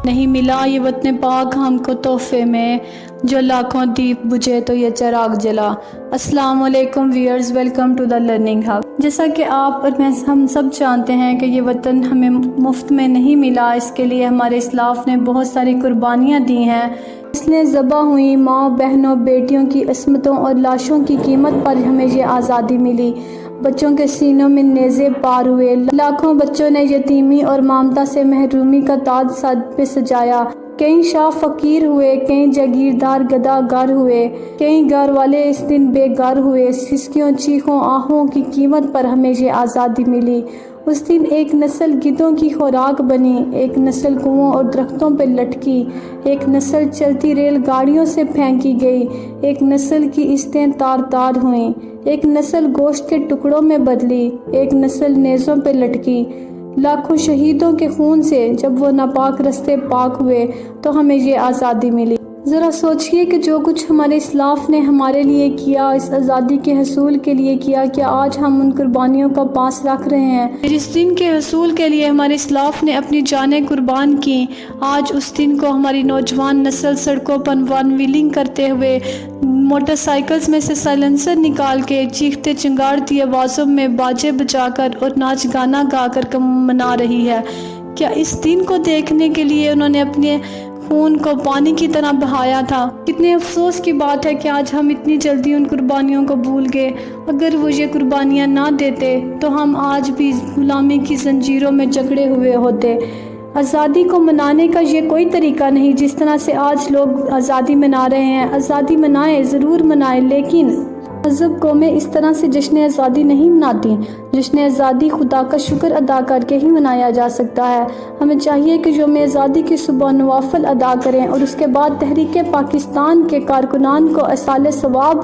نہیں ملا یہ وطن پاک ہم کو تحفے میں، جو لاکھوں دیپ بجھے تو یہ چراغ جلا۔ السلام علیکم viewers, welcome to the learning hub. جیسا کہ آپ اور ہم سب جانتے ہیں کہ یہ وطن ہمیں مفت میں نہیں ملا، اس کے لیے ہمارے اسلاف نے بہت ساری قربانیاں دی ہیں۔ اس نے ذبح ہوئی ماں، بہنوں، بیٹیوں کی عصمتوں اور لاشوں کی قیمت پر ہمیں یہ آزادی ملی۔ بچوں کے سینوں میں نیزے پار ہوئے، لاکھوں بچوں نے یتیمی اور ممتا سے محرومی کا تاج سر پہ سجایا۔ کئی شاہ فقیر ہوئے، کئی جاگیردار گدا گر ہوئے، کئی گھر والے اس دن بے گھر ہوئے۔ سسکیوں، چیخوں، آہوں کی قیمت پر ہمیں یہ آزادی ملی۔ اس دن ایک نسل گدھوں کی خوراک بنی، ایک نسل کنووں اور درختوں پہ لٹکی، ایک نسل چلتی ریل گاڑیوں سے پھینکی گئی، ایک نسل کی عزتیں تار تار ہوئیں، ایک نسل گوشت کے ٹکڑوں میں بدلی، ایک نسل نیزوں پہ لٹکی۔ لاکھوں شہیدوں کے خون سے جب وہ ناپاک رستے پاک ہوئے تو ہمیں یہ آزادی ملی۔ ذرا سوچئے کہ جو کچھ ہمارے اسلاف نے ہمارے لیے کیا، اس آزادی کے حصول کے لیے کیا، کیا آج ہم ان قربانیوں کا پاس رکھ رہے ہیں؟ جس دن کے حصول کے لیے ہمارے اسلاف نے اپنی جانیں قربان کی، آج اس دن کو ہماری نوجوان نسل سڑکوں پر ون ویلنگ کرتے ہوئے، موٹر سائیکلز میں سے سائلنسر نکال کے، چیختے چنگاڑتی آوازوں میں باجے بجا کر اور ناچ گانا گا کر منا رہی ہے۔ کیا اس دن کو دیکھنے کے لیے انہوں نے اپنے خون کو پانی کی طرح بہایا تھا؟ کتنے افسوس کی بات ہے کہ آج ہم اتنی جلدی ان قربانیوں کو بھول گئے۔ اگر وہ یہ قربانیاں نہ دیتے تو ہم آج بھی غلامی کی زنجیروں میں جکڑے ہوئے ہوتے۔ آزادی کو منانے کا یہ کوئی طریقہ نہیں جس طرح سے آج لوگ آزادی منا رہے ہیں۔ آزادی منائیں، ضرور منائیں، لیکن مذہب قومیں اس طرح سے جشن آزادی نہیں مناتی۔ جشن آزادی خدا کا شکر ادا کر کے ہی منایا جا سکتا ہے۔ ہمیں چاہیے کہ یوم آزادی کی صبح نوافل ادا کریں اور اس کے بعد تحریک پاکستان کے کارکنان کو ایصال ثواب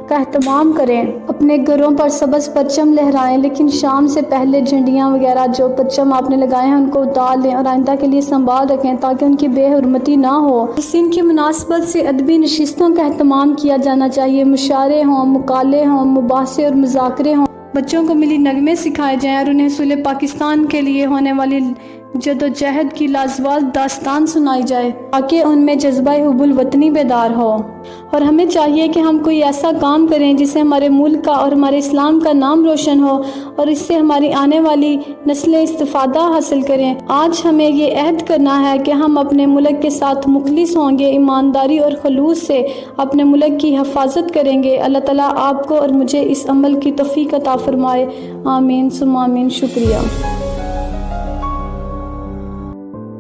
کا اہتمام کریں۔ اپنے گھروں پر سبز پرچم لہرائیں، لیکن شام سے پہلے جھنڈیاں وغیرہ جو پرچم آپ نے لگائے ہیں ان کو اتار لیں اور آئندہ کے لیے سنبھال رکھیں تاکہ ان کی بے حرمتی نہ ہو۔ اس دن کی مناسبت سے ادبی نشستوں کا اہتمام کیا جانا چاہیے، مشاعرے ہوں، مقالے ہوں، مباحثے اور مذاکرے ہوں، بچوں کو ملی نغمے سکھائے جائیں اور انہیں حصول پاکستان کے لیے ہونے والی جدوجہد کی لازوال داستان سنائی جائے تاکہ ان میں جذبہ حب الوطنی بیدار ہو۔ اور ہمیں چاہیے کہ ہم کوئی ایسا کام کریں جس سے ہمارے ملک کا اور ہمارے اسلام کا نام روشن ہو اور اس سے ہماری آنے والی نسلیں استفادہ حاصل کریں۔ آج ہمیں یہ عہد کرنا ہے کہ ہم اپنے ملک کے ساتھ مخلص ہوں گے، ایمانداری اور خلوص سے اپنے ملک کی حفاظت کریں گے۔ اللہ تعالیٰ آپ کو اور مجھے اس عمل کی توفیق عطا فرمائے، آمین ثم آمین۔ شکریہ۔